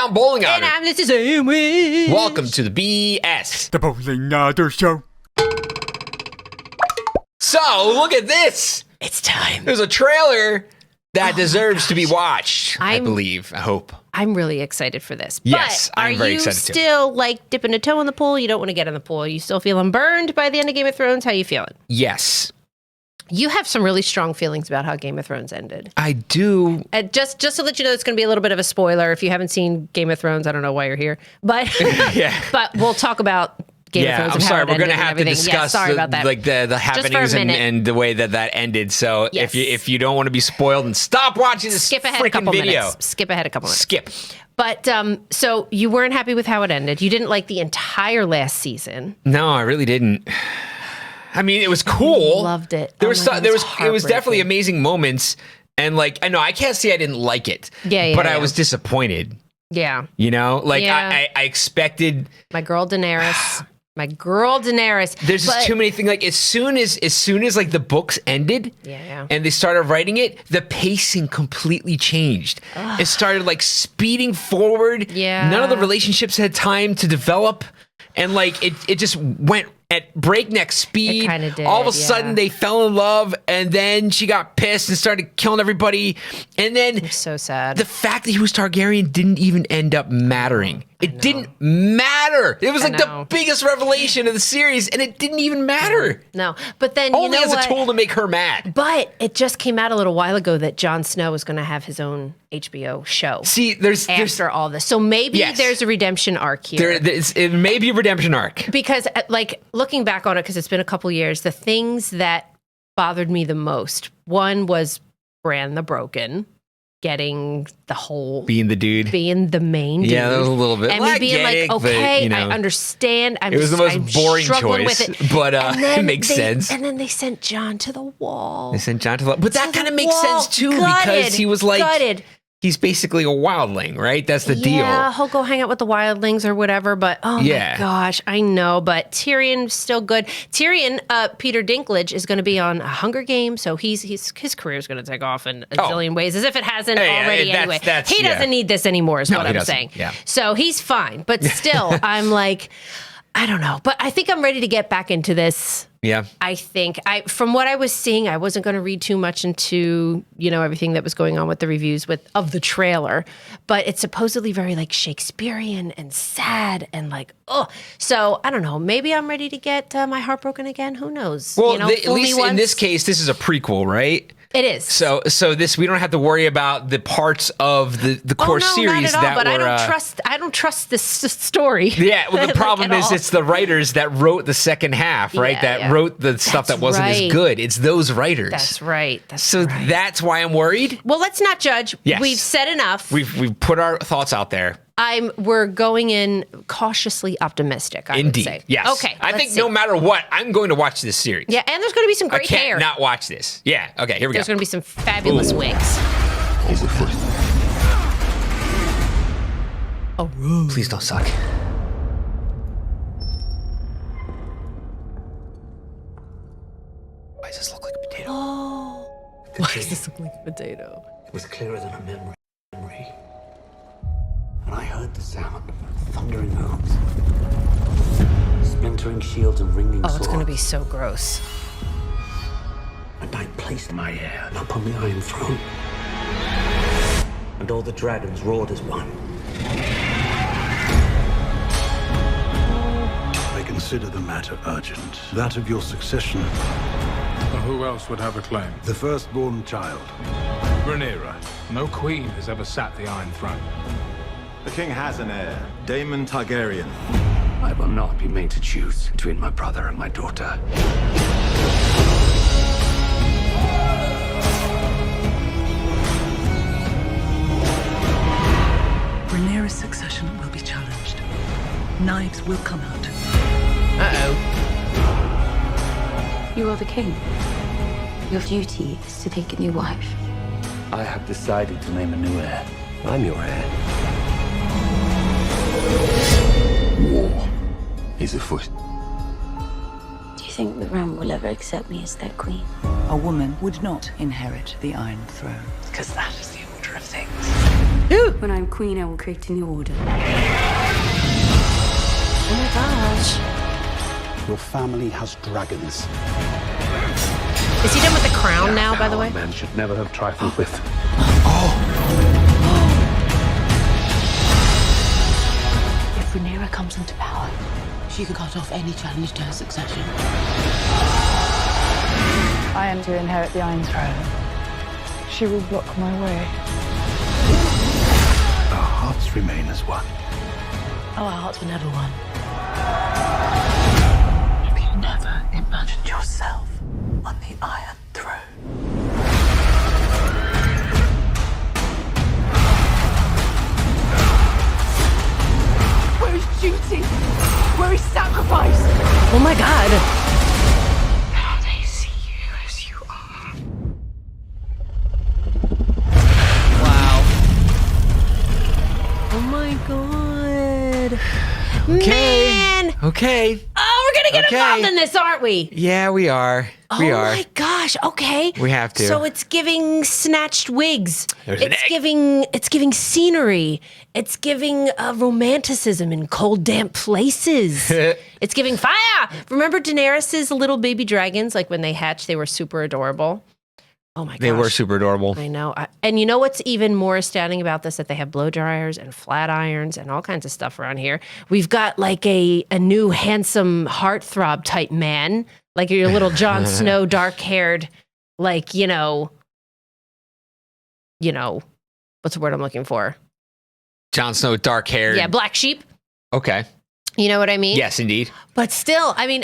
I'm Bowling And Otter. I'm the sandwich. Welcome to the BS. The Bowling Otter Show. So, look at this. It's time. There's a trailer that deserves to be watched, I I'm- believe. I hope. I'm really excited for this. Yes, but I'm very excited Are too. you still like dipping a toe in the pool? You don't want to get in the pool. You still feeling burned by the end of Game of Thrones? How you feeling? Yes, You have some really strong feelings about how Game of Thrones ended. I do. Just to let you know, it's going to be a little bit of a spoiler. If you haven't seen Game of Thrones, I don't know why you're here, but Yeah. but we'll talk about Game of Yeah, Thrones. I'm and how sorry. it We're going to ended and have to everything. Yeah, discuss sorry about that. the happenings minute. and the way that ended. So Yes. if you don't want to be spoiled, then stop watching this Skip ahead a freaking couple video. minutes. Skip ahead a couple minutes. Skip. But so you weren't happy with how it ended. You didn't like the entire last season. No, I really didn't. I mean, it was cool. Loved it. There Oh was my God, it it's was definitely heartbreaking. amazing moments, and like I know I can't say I didn't like it. Yeah, but yeah. I was disappointed. Yeah. You know, like Yeah. I expected. My girl Daenerys. My girl Daenerys. There's just But- too many things. Like as soon as like the books ended, Yeah. and they started writing it, the pacing completely changed. It started like speeding forward. Yeah. None of the relationships had time to develop, and like it just went at breakneck speed. kinda did, All of a yeah. sudden, they fell in love, and then she got pissed and started killing everybody. And then So sad. the fact that he was Targaryen didn't even end up mattering. It didn't matter. It was like the know. biggest revelation of the series, and it didn't even matter. No. But then Only you know as what? a tool to make her mad. But it just came out a little while ago that Jon Snow is going to have his own HBO show See, there's after all this. So maybe Yes. there's a redemption arc here. it may be a redemption arc. Because like looking back on it, because it's been a couple years, the things that bothered me the most, one was Bran the Broken getting the whole Being the dude. being the main dude. Yeah, that was a little bit. And Well, I me being get like, it, but, okay, you know, I understand. it was the most I'm boring struggling choice, with it. but And it then makes they- sense. And then they sent John to the wall. They sent John to but that To kind the of makes wall. sense too Gutted. because he was like Gutted. he's basically a wildling, right? That's the Yeah, deal. he'll go hang out with the wildlings or whatever. But oh Yeah. my gosh, I know. But Tyrion's still good. Tyrion, Peter Dinklage is going to be on Hunger Games, so his career is going to take off in a zillion ways, as if it hasn't Hey, yeah, already. that's- Anyway, that's- he yeah. doesn't need this anymore. Is No, what he I'm doesn't. saying. Yeah. So he's fine, but still, I'm like, I don't know. But I think I'm ready to get back into this. Yeah. I think from what I was seeing, I wasn't going to read too much into, everything that was going on with the reviews of the trailer, but it's supposedly very like Shakespearean and sad and like, oh, so I don't know. Maybe I'm ready to get my heart broken again. Who knows? Well, at fool me least in once. this case, this is a prequel, right? It is. So this we don't have to worry about the parts of the core oh, no, series not at all, that but were. I don't trust this story. Yeah, well, the Like, problem at is all. it's the writers that wrote the second half, right? Yeah, that yeah. wrote the stuff That's that wasn't right. as good. It's those writers. That's right. That's So right. that's why I'm worried. Well, let's not judge. Yes. We've said enough. We've put our thoughts out there. We're going in cautiously optimistic, I would Indeed. say. Yes. Okay. I let's think see. no matter what, I'm going to watch this series. Yeah, and there's going to be some I great can't hair. not watch this. Yeah. Okay. Here we There's go. going to be some fabulous wigs. Please don't suck. Why does this look like a potato? Why does this look like a potato? It was clearer than a memory. And I heard the sound of thundering hooves, splintering shields and ringing Oh, swords. it's going to be so gross. And I placed my heir upon the Iron Throne. And all the dragons roared as one. I consider the matter urgent. That of your succession, Who else would have a claim? the firstborn child. Rhaenyra. No queen has ever sat the Iron Throne. The king has an heir, Daemon Targaryen. I will not be made to choose between my brother and my daughter. Rhaenyra's succession will be challenged. Knives will come out. Uh-oh. You are the king. Your duty is to take a new wife. I have decided to name a new heir. I'm your heir. War is afoot. Do you think the Ram will ever accept me as their queen? A woman would not inherit the Iron Throne, because that is the order of things. When I'm queen, I will create a new order. Oh my gosh. Your family has dragons. Is he done with the crown now, by the way? Men should never have trifled with. If Rhaenyra comes into power, she can cut off any challenge to her succession. I am to inherit the Iron Throne. She will block my way. Our hearts remain as one. Oh, our hearts were never one. Have you never imagined yourself on the Iron Throne? Where is duty? Where is sacrifice? Oh my God. Now they see you as you are. Wow. Oh my God. Okay. Man. Okay. Oh, we're going to get Okay. involved in this, aren't we? Yeah, we are. We Oh are. my gosh. Okay. We have to. So it's giving snatched wigs. There's an it's egg. giving scenery. It's giving romanticism in cold, damp places. It's giving fire. Remember Daenerys's little baby dragons? Like when they hatched, they were super adorable. Oh my gosh. They were super adorable. I know. And you know what's even more astounding about this? That they have blow dryers and flat irons and all kinds of stuff around here. We've got like a new handsome heartthrob type man, like your little Jon Snow, dark haired, like, you know, what's the word I'm looking for? Jon Snow, dark haired. Yeah, black sheep. Okay. You know what I mean? Yes, indeed. But still, I mean,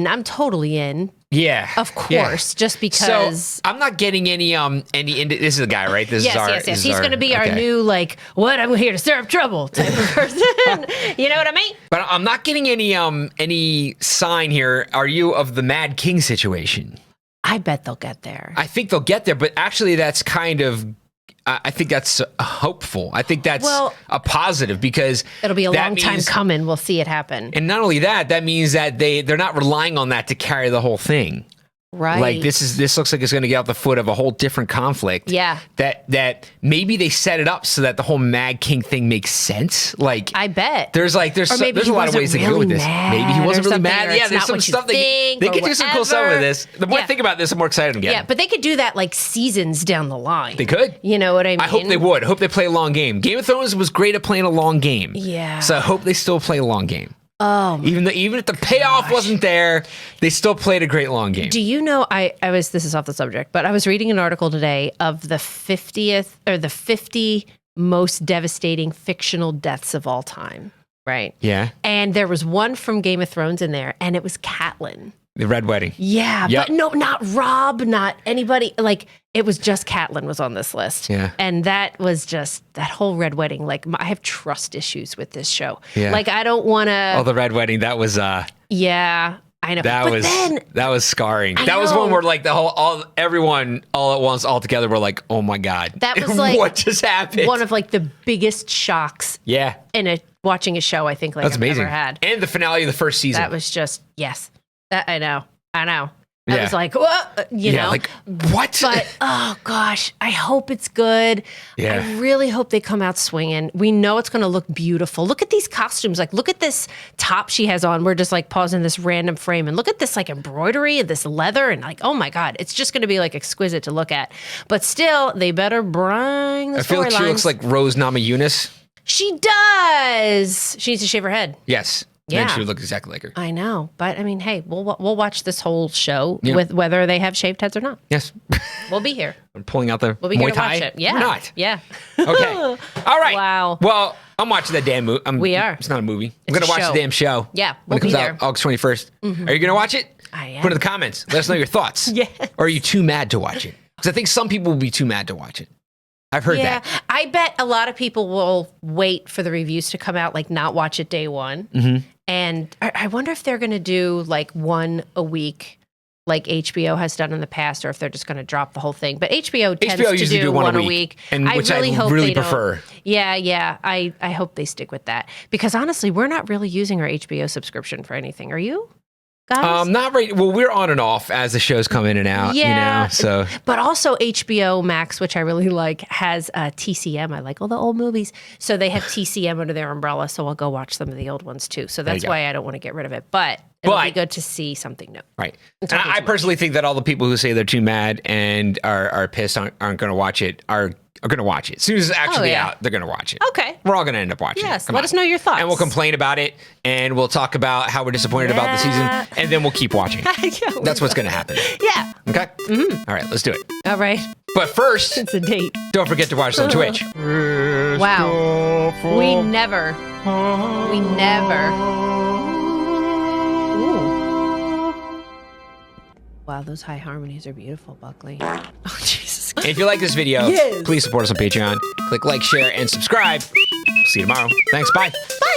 I'm totally in. Yeah. Of Yeah. course, just because. So I'm not getting any. This is the guy, right? This Yes, is our. yes. this is He's our- going to be our okay. new, like, what? I'm here to stir up trouble type of person. You know what I mean? But I'm not getting any sign here. Are you of the Mad King situation? I bet they'll get there. I think they'll get there, but actually, that's kind of. I think that's hopeful. I think that's a positive because It'll be a that long time means- coming. We'll see it happen. And not only that, that means that they're not relying on that to carry the whole thing. Right. Like this looks like it's going to get out the foot of a whole different conflict. Yeah. That maybe they set it up so that the whole MadKing thing makes sense. Like I bet. there's a maybe he lot of wasn't ways they can go really with this. mad Maybe he or wasn't really something, mad. or Yeah, it's there's not some what you stuff they think, could or do some cool stuff whatever. with this. The more I Yeah. think about this, the more excited I'm getting. Yeah, but they could do that like seasons down the line. They could. You know what I mean? I hope they would. I hope they play a long game. Game of Thrones was great at playing a long game. Yeah. So I hope they still play a long game. Oh, Even if the payoff wasn't there, they still played a great long game. do you know, this is off the subject, but I was reading an article today of the 50 most devastating fictional deaths of all time, right? Yeah. And there was one from Game of Thrones in there, and it was Catelyn. The Red Wedding. Yeah, Yep. but no, not Rob, not anybody. Like, it was just Catelyn was on this list. Yeah. And that was just, that whole Red Wedding, like, I have trust issues with this show. Yeah. Like, I don't want to. Oh, the Red Wedding. That was Yeah, I know. But then, that was scarring. I That was one know. where like everyone all at once all together were like, "Oh my god." That was like what just happened? one of like the biggest shocks yeah. in watching a show I think like That's I've amazing. ever had. And the finale of the first season. That was just, yes. That I know. I Yeah. was like, what? You know? like what? But oh gosh, I hope it's good. Yeah. I really hope they come out swinging. We know it's going to look beautiful. Look at these costumes. Like, look at this top she has on. We're just like pausing this random frame and look at this like embroidery and this leather and like, oh my god, it's just going to be like exquisite to look at. But still, they better bring the I feel like she looks storylines. like Rose Namajunas. She does. She needs to shave her head. Yes. Yeah. And she would look exactly like her. I know, but I mean, hey, we'll watch this whole show Yeah. with whether they have shaved heads or not. Yes. We'll be here. I'm pulling out the We'll be Muay here to Thai. watch it. Yeah. Or not. Yeah. Okay. All right. Wow. Well, I'm watching that damn movie. We are. It's not a movie. I'm It's going to a watch show. the damn show. Yeah, When it we'll comes be out there. August 21st. Are you going to watch it? I am. Put it in the comments. Let us know your thoughts. Yes. Or are you too mad to watch it? Because I think some people will be too mad to watch it. I've heard Yeah, that. I bet a lot of people will wait for the reviews to come out, like not watch it day one. Mm-hmm. And I wonder if they're going to do like one a week, like HBO has done in the past, or if they're just going to drop the whole thing. But HBO tends HBO to usually do one a week, and which I hope really they don't. prefer. Yeah. I hope they stick with that because honestly, we're not really using our HBO subscription for anything. Are you guys? Not right. Well, we're on and off as the shows come in and out. Yeah. You know, so. But also HBO Max, which I really like, has TCM. I like all the old movies. So they have TCM under their umbrella. So I'll go watch some of the old ones too. So that's why I don't want to get rid of it. But it'll be good to see something new. Right. And I personally think that all the people who say they're too mad and are pissed aren't going to watch it are going to watch it. As soon as it's actually out, they're going to watch it. Okay. We're all going to end up watching it. Yes. Let us know your thoughts. And we'll complain about it, and we'll talk about how we're disappointed about the season, and then we'll keep watching. That's what's going to happen. Yeah. Okay? Mm-hmm. All right, let's do it. All right. But first, it's a date. Don't forget to watch us on Twitch. Wow. We never. Ooh. Wow, those high harmonies are beautiful, Buckley. Oh, Jesus. And if you like this video, please support us on Patreon. Click like, share, and subscribe. See you tomorrow. Thanks. Bye. Bye.